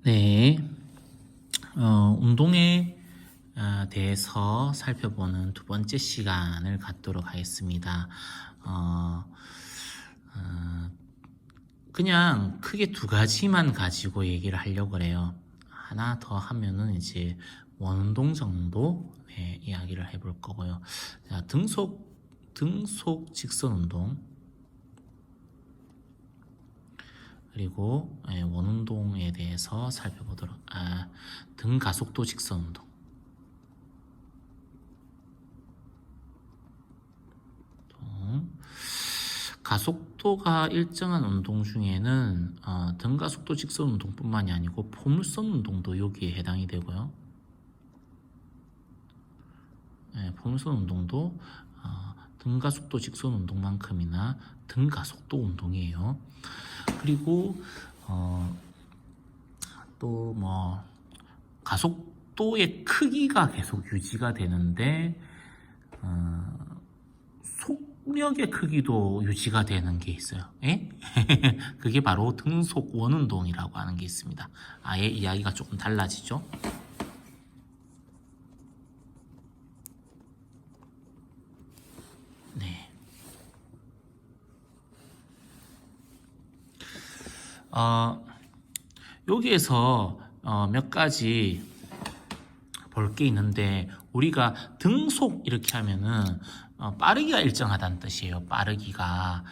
네, 운동에 대해서 살펴보는 두 번째 시간을 갖도록 하겠습니다. 어, 어, 그냥 크게 두 가지만 가지고 얘기를 하려고 그래요. 하나 더 하면은 이제 원운동 정도 이야기를 해볼 거고요. 자, 등속 직선 운동. 그리고 원운동에 대해서 살펴보도록 등 가속도 직선 운동. 가속도가 일정한 운동 중에는 등 가속도 직선 운동뿐만이 아니고 포물선 운동도 여기에 해당이 되고요. 포물선 운동도 등 가속도 직선 운동만큼이나 등 가속도 운동이에요. 그리고 또 뭐 가속도의 크기가 계속 유지가 되는데 속력의 크기도 유지가 되는 게 있어요. 예? 그게 바로 등속 원운동이라고 하는 게 있습니다. 아예 이야기가 조금 달라지죠. 네. 여기에서 몇 가지 볼 게 있는데 우리가 등속 이렇게 하면은 빠르기가 일정하다는 뜻이에요. 빠르기가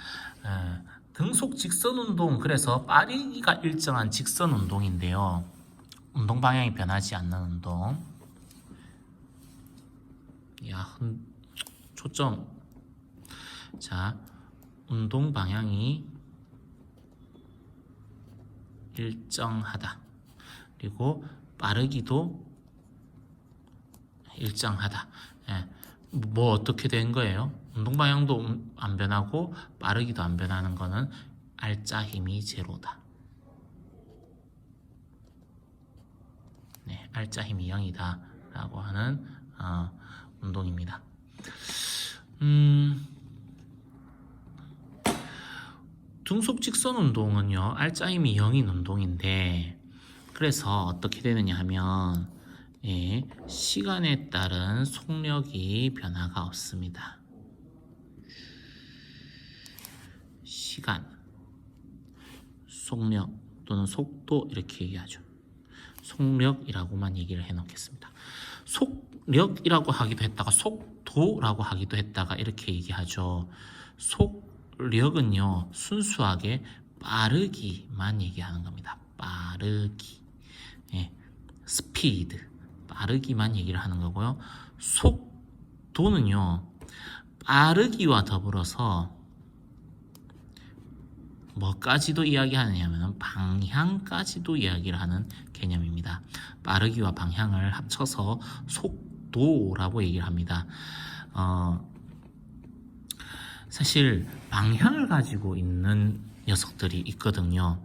등속 직선 운동, 그래서 빠르기가 일정한 직선 운동인데요. 운동 방향이 변하지 않는 운동. 초점. 자, 운동 방향이 일정하다. 그리고 빠르기도 일정하다. 뭐 어떻게 된 거예요? 운동 방향도 안 변하고 빠르기도 안 변하는 거는 알짜 힘이 제로다. 네, 알짜 힘이 0이다 라고 하는 운동입니다. 등속 직선 운동은요, 알짜 힘이 0인 운동인데, 그래서 어떻게 되느냐 하면 시간에 따른 속력이 변화가 없습니다. 시간, 속력 또는 속도 이렇게 얘기하죠. 속력이라고만 얘기를 해놓겠습니다. 속력이라고 하기도 했다가 속도라고 하기도 했다가 이렇게 얘기하죠. 속력은요, 순수하게 빠르기만 얘기하는 겁니다. 빠르기, 스피드, 빠르기만 얘기를 하는 거고요. 속도는요, 빠르기와 더불어서 뭐까지도 이야기하느냐면 방향까지도 이야기를 하는 개념입니다. 빠르기와 방향을 합쳐서 속도라고 얘기를 합니다. 사실 방향을 가지고 있는 녀석들이 있거든요.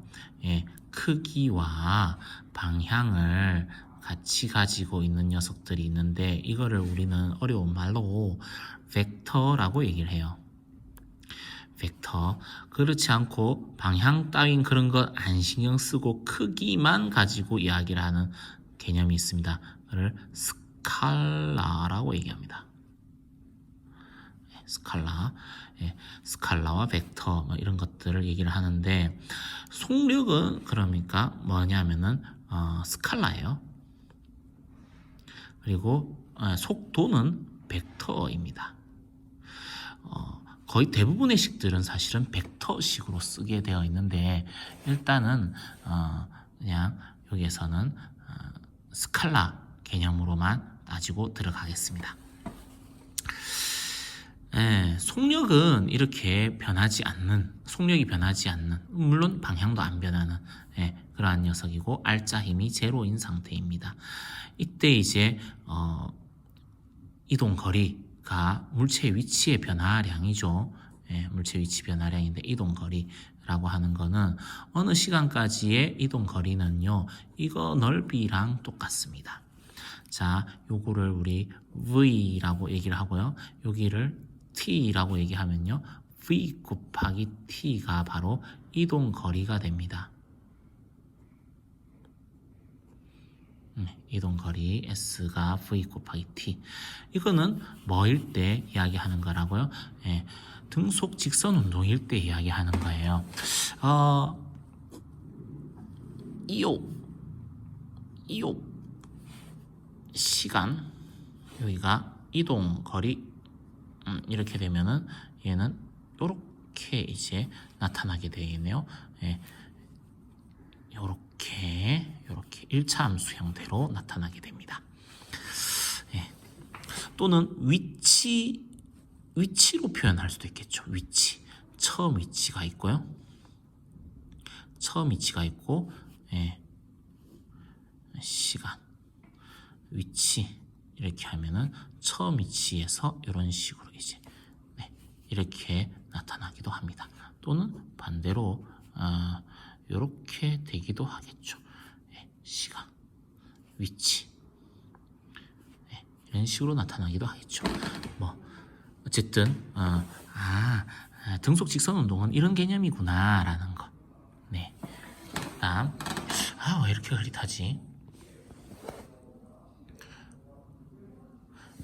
크기와 방향을 같이 가지고 있는 녀석들이 있는데 이거를 우리는 어려운 말로 벡터라고 얘기를 해요. 벡터. 그렇지 않고 방향 따윈 그런 것 안 신경 쓰고 크기만 가지고 이야기를 하는 개념이 있습니다. 그를 스칼라라고 얘기합니다. 스칼라. 스칼라와 벡터 뭐 이런 것들을 얘기를 하는데, 속력은 그러니까 뭐냐면은 스칼라예요. 그리고 속도는 벡터입니다. 거의 대부분의 식들은 사실은 벡터식으로 쓰게 되어 있는데, 일단은 그냥 여기에서는 스칼라 개념으로만 따지고 들어가겠습니다. 속력은 이렇게 속력이 변하지 않는, 물론 방향도 안 변하는 그러한 녀석이고 알짜 힘이 제로인 상태입니다. 이때 이제 이동 거리가 물체의 위치의 변화량이죠. 물체 위치 변화량인데 이동 거리라고 하는 거는 어느 시간까지의 이동 거리는요, 이거 넓이랑 똑같습니다. 자, 요거를 우리 V라고 얘기를 하고요. 여기를 T라고 얘기하면요, V 곱하기 T가 바로 이동 거리가 됩니다. 이동거리 S가 V 곱하기 T. 이거는 뭐일 때 이야기하는 거라고요? 예, 등속 직선 운동일 때 이야기하는 거예요. 이옵 시간, 여기가 이동거리, 이렇게 되면은 얘는 요렇게 이제 나타나게 되겠네요. 예, 요렇게 1차 함수 형태로 나타나게 됩니다. 예. 또는 위치로 표현할 수도 있겠죠. 처음 위치가 있고요. 예. 시간, 위치 이렇게 하면은 처음 위치에서 이런 식으로 이제 이렇게 나타나기도 합니다. 또는 반대로 이렇게 되기도 하겠죠. 시간, 위치, 이런 식으로 나타나기도 하겠죠. 뭐 어쨌든 등속 직선 운동은 이런 개념이구나라는 거. 네. 다음, 왜 이렇게 흐릿하지?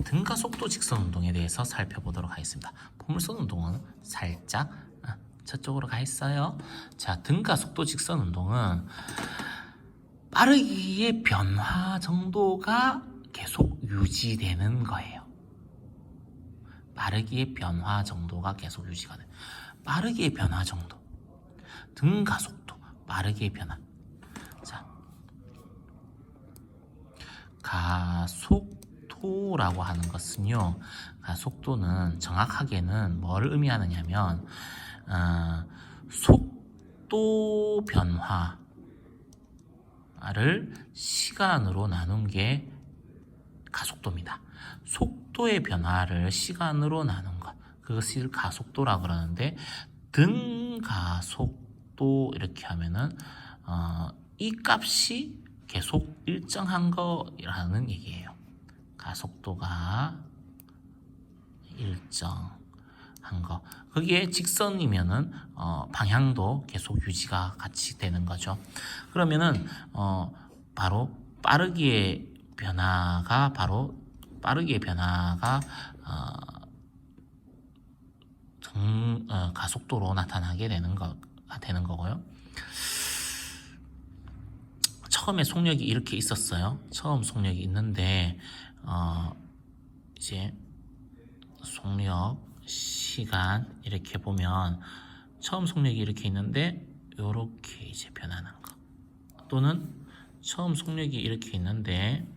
등가 속도 직선 운동에 대해서 살펴보도록 하겠습니다. 포물선 운동은 살짝 저쪽으로 가 있어요. 자, 등가 속도 직선 운동은 빠르기의 변화 정도가 계속 유지되는 거예요. 빠르기의 변화 정도가 계속 유지가 돼. 빠르기의 변화 정도. 등가 속도, 빠르기의 변화. 자, 가속도라고 하는 것은요. 가속도는 정확하게는 뭐를 의미하느냐면 속도 변화를 시간으로 나눈 게 가속도입니다. 속도의 변화를 시간으로 나눈 것, 그것을 가속도라고 그러는데, 등가속도 이렇게 하면은 이 값이 계속 일정한 거라는 얘기예요. 가속도가 일정한 거. 거기에 직선이면은 방향도 계속 유지가 같이 되는 거죠. 그러면은 바로 빠르기의 변화가 가속도로 나타나게 되는 거고요. 처음에 속력이 이렇게 있었어요. 처음 속력이 있는데 이제 속력, 시간 이렇게 보면 처음 속력이 이렇게 있는데 이렇게 이제 변하는 거. 또는 처음 속력이 이렇게 있는데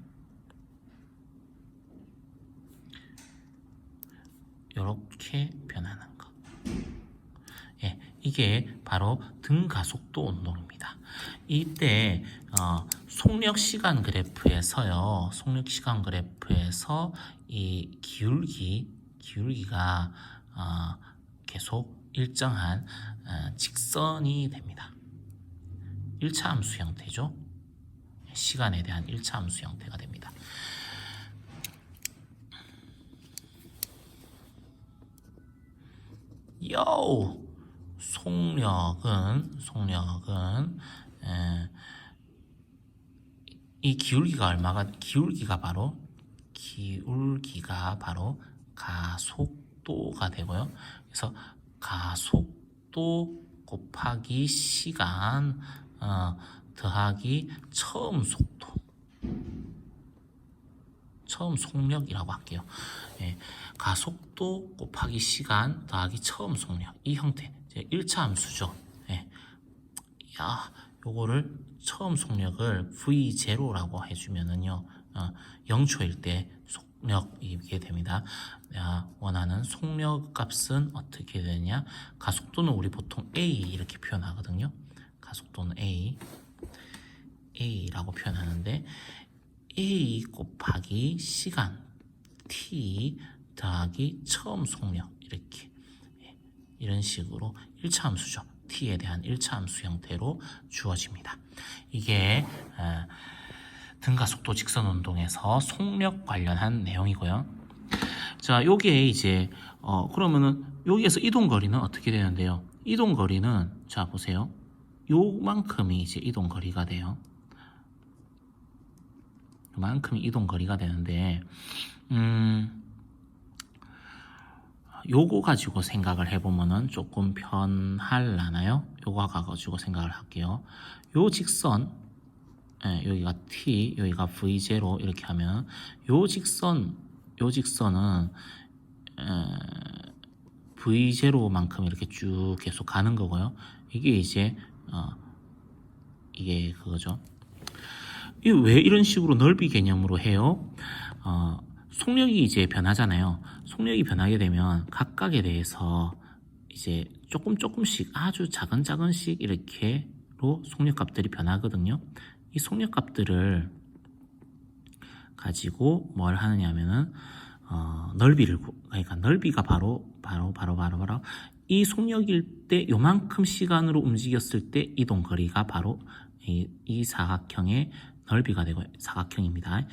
이렇게 변하는 거. 예, 이게 바로 등가속도 운동입니다. 이때 속력 시간 그래프에서요. 속력 시간 그래프에서 이 기울기가 계속 일정한 직선이 됩니다. 1차 함수 형태죠. 시간에 대한 1차 함수 형태가 됩니다. 속력은 이 기울기가 바로 가속도가 되고요. 그래서 가속도 곱하기 시간 더하기 처음 속력이라고 할게요. 예, 가속도 곱하기 시간 더하기 처음 속력, 이 형태 이제 1차 함수죠. 예. 요거를 처음 속력을 V0라고 해주면은요 0초일 때 속력이게 됩니다. 내가 원하는 속력 값은 어떻게 되냐? 가속도는 우리 보통 A 이렇게 표현하거든요. 가속도는 A라고 표현하는데 A 곱하기 시간 T 더하기 처음 속력, 이렇게 이런 식으로 1차 함수죠. T에 대한 1차 함수 형태로 주어집니다. 이게 등가속도 직선 운동에서 속력 관련한 내용이고요. 자, 요게 이제 그러면은 여기에서 이동거리는 어떻게 되는데요? 이동거리는 자 보세요. 요만큼이 이제 이동거리가 돼요. 1차 함수 형태로 그만큼 이동 거리가 되는데 요거 가지고 생각을 해보면은 조금 편할라나요? 요거 가지고 생각을 할게요. 요 직선, 여기가 t, 여기가 v0 이렇게 하면 요 직선은 v0만큼 이렇게 쭉 계속 가는 거고요. 이게 이제 이게 그거죠. 이 왜 이런 식으로 넓이 개념으로 해요? 속력이 이제 변하잖아요. 속력이 변하게 되면 각각에 대해서 이제 조금씩 아주 작은씩 이렇게로 속력 값들이 변하거든요. 이 속력 값들을 가지고 뭘 하느냐면은 넓이를 그러니까 넓이가 바로 이 속력일 때 요만큼 시간으로 움직였을 때 이동 거리가 바로 이 사각형의 넓이가 되고 사각형입니다.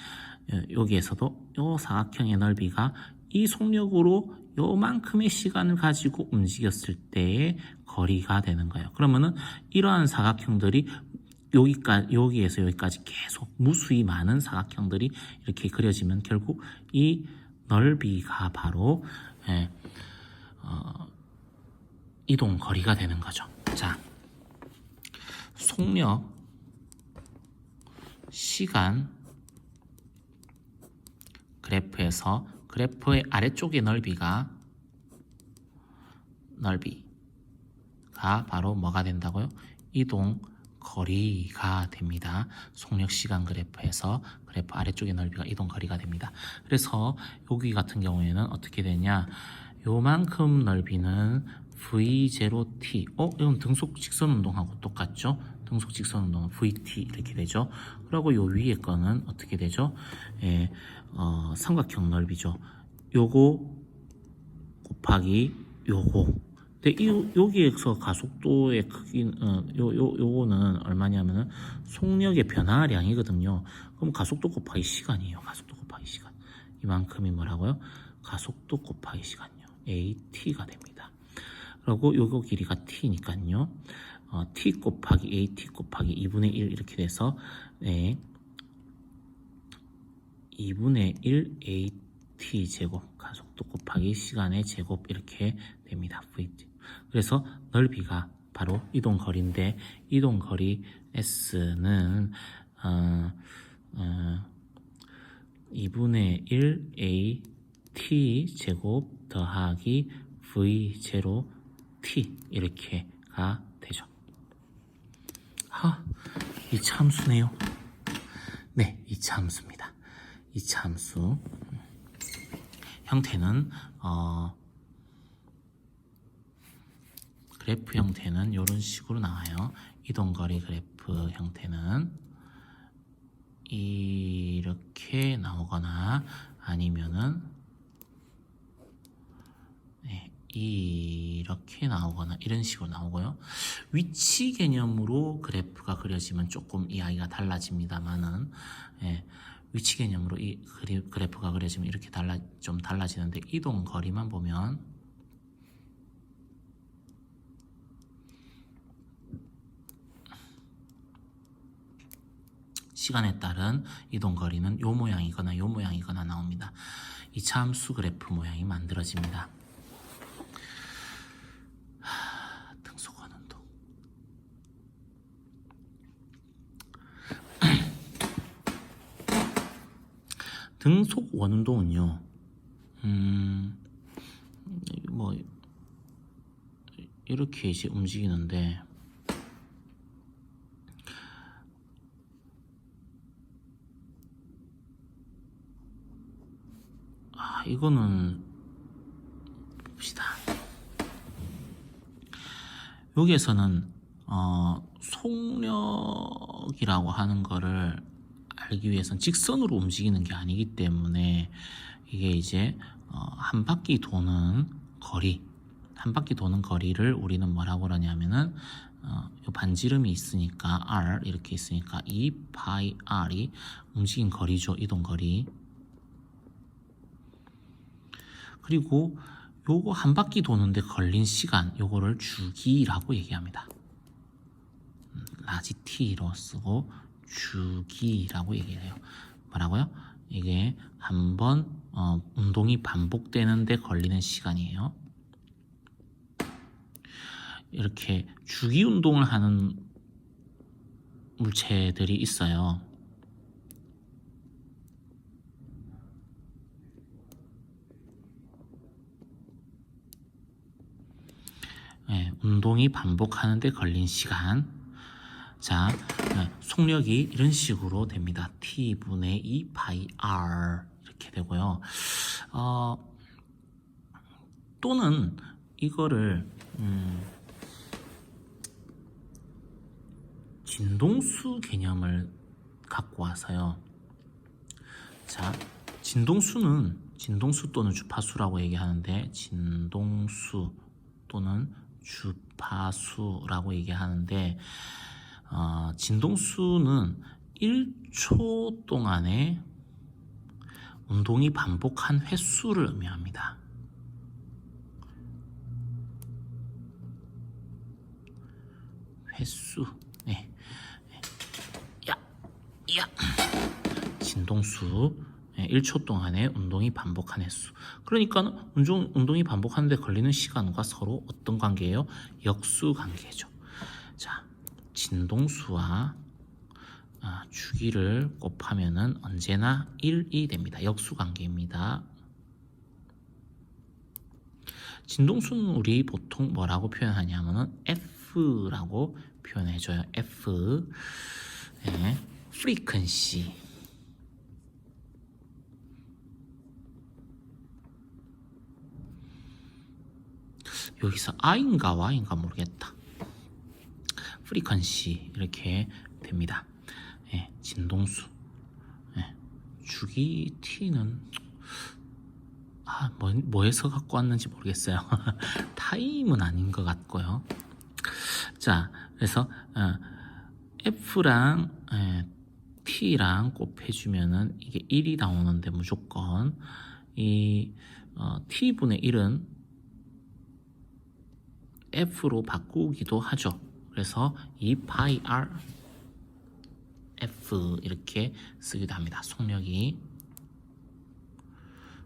여기에서도 요 사각형의 넓이가 이 속력으로 요만큼의 시간을 가지고 움직였을 때의 거리가 되는 거예요. 그러면은 이러한 사각형들이 여기에서 여기까지 계속 무수히 많은 사각형들이 이렇게 그려지면 결국 이 넓이가 바로 이동 거리가 되는 거죠. 자, 속력, 시간, 그래프에서 그래프의 아래쪽의 넓이가 바로 뭐가 된다고요? 이동 거리가 됩니다. 속력 시간 그래프에서 그래프 아래쪽의 넓이가 이동 거리가 됩니다. 그래서 여기 같은 경우에는 어떻게 되냐? 요만큼 넓이는 V0t. 이건 등속 직선 운동하고 똑같죠? 등속 직선 운동은 VT 이렇게 되죠. 그리고 요 위에 거는 어떻게 되죠? 삼각형 넓이죠. 요거 곱하기 요거. 근데 여기에서 가속도의 크기는 요거는 얼마냐면은 속력의 변화량이거든요. 그럼 가속도 곱하기 시간이에요. 가속도 곱하기 시간. 이만큼이 뭐라고요? 가속도 곱하기 시간요. AT가 됩니다. 그리고 요거 길이가 T니까요. T 곱하기 AT 곱하기 2분의 1 이렇게 돼서 2분의 1 AT 제곱 가속도 곱하기 시간의 제곱 이렇게 됩니다. VT. 그래서 넓이가 바로 이동거리인데 이동거리 S는 2분의 1 AT 제곱 더하기 V0 T 이렇게가 되죠. 이 참수네요. 네, 이 참수입니다. 이 참수 형태는 그래프 형태는 이런 식으로 나와요. 이동거리 그래프 형태는 이렇게 나오거나 아니면은 이렇게 나오거나 이런 식으로 나오고요. 위치 개념으로 그래프가 그려지면 조금 이야기가 달라집니다만은 위치 개념으로 이 그래프가 그려지면 이렇게 좀 달라지는데 이동 거리만 보면 시간에 따른 이동 거리는 요 모양이거나 요 모양이거나 나옵니다. 이차함수 그래프 모양이 만들어집니다. 등속 원운동. 등속 원운동은요. 뭐 이렇게 이제 움직이는데 이거는 봅시다. 여기에서는 속력이라고 하는 거를 알기 위해서는 직선으로 움직이는 게 아니기 때문에 이게 이제 한 바퀴 도는 거리를 우리는 뭐라고 그러냐면은 요 반지름이 있으니까 R 이렇게 있으니까 2파이 R이 움직인 거리죠. 이동 거리. 그리고 요거 한 바퀴 도는데 걸린 시간 요거를 주기라고 얘기합니다. 라지 t로 쓰고 주기라고 얘기해요. 뭐라고요? 이게 한번 운동이 반복되는데 걸리는 시간이에요. 이렇게 주기 운동을 하는 물체들이 있어요. 네, 운동이 반복하는데 걸린 시간. 자, 속력이 이런 식으로 됩니다. T분의 2 파이 R 이렇게 되고요. 또는 이거를 진동수 개념을 갖고 와서요. 자, 진동수 또는 주파수라고 얘기하는데, 진동수 또는 주파수라고 얘기하는데, 진동수는 1초 동안에 운동이 반복한 횟수를 의미합니다. 횟수. 네. 야. 진동수. 1초 동안에 운동이 반복한 횟수. 그러니까 운동이 반복하는데 걸리는 시간과 서로 어떤 관계예요? 역수 관계죠. 자, 진동수와 주기를 곱하면은 언제나 1이 됩니다. 역수 관계입니다. 진동수는 우리 보통 뭐라고 표현하냐면은 F라고 표현해줘요. F. 네. frequency. 여기서 I인가 Y인가 모르겠다. frequency 이렇게 됩니다. 네, 진동수. 네, 주기 T는 뭐에서 갖고 왔는지 모르겠어요. 타임은 아닌 것 같고요. 자, 그래서 F랑 T랑 곱해주면은 이게 1이 나오는데 무조건 이 T분의 1은 F로 바꾸기도 하죠. 그래서 2 파이 R F 이렇게 쓰기도 합니다.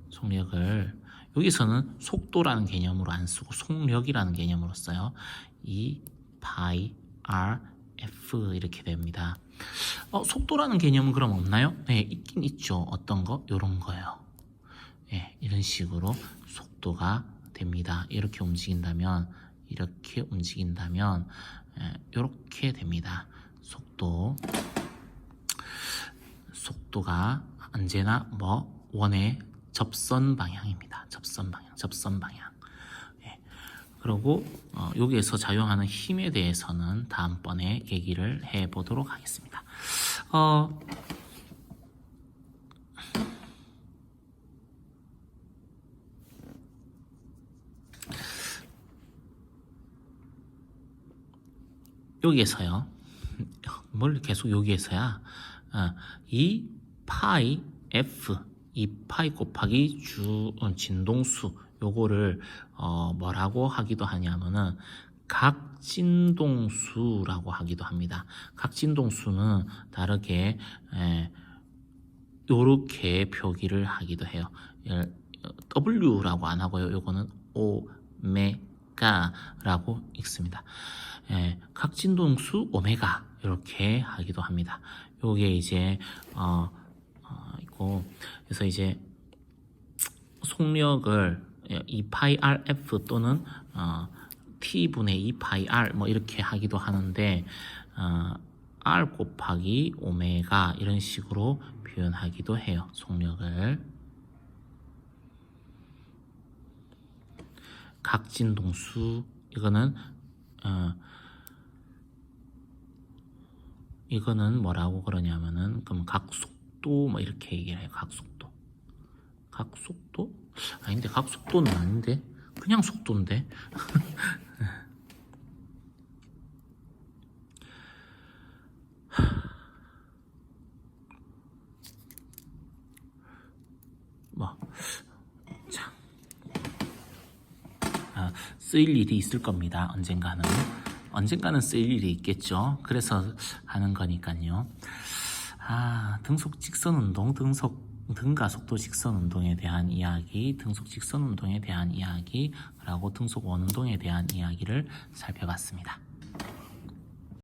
속력을 여기서는 속도라는 개념으로 안 쓰고 속력이라는 개념으로 써요. 2 파이 R F 이렇게 됩니다. 속도라는 개념은 그럼 없나요? 네, 있긴 있죠. 어떤 거? 요런 거예요. 네, 이런 식으로 속도가 됩니다. 이렇게 움직인다면 이렇게 됩니다. 속도가 언제나 원의 접선 방향입니다. 접선 방향. 예. 그리고 여기에서 작용하는 힘에 대해서는 다음번에 얘기를 해보도록 하겠습니다. 여기에서요. 뭘 계속 여기에서야? 2 파이 F 2 파이 곱하기 진동수 요거를 뭐라고 하기도 하냐면은 각진동수라고 하기도 합니다. 각진동수는 다르게 요렇게 표기를 하기도 해요. W라고 안 하고요. 요거는 오메가라고 읽습니다. 각진동수 오메가 이렇게 하기도 합니다. 요게 이제 있고, 그래서 이제 속력을 2파이 RF 또는 T분의 2파이 R 뭐 이렇게 하기도 하는데 R 곱하기 오메가 이런 식으로 표현하기도 해요. 속력을. 각진동수 이거는 뭐라고 그러냐면은 그럼 각속도 뭐 이렇게 얘기를 해요. 각속도? 아닌데 각속도는 아닌데 그냥 속도인데. 쓰일 일이 있을 겁니다. 언젠가는 쓰일 일이 있겠죠. 그래서 하는 거니까요. 등속 직선 운동, 등가 속도 직선 운동에 대한 이야기, 등속 직선 운동에 대한 이야기, 그리고 등속 원 운동에 대한 이야기를 살펴봤습니다.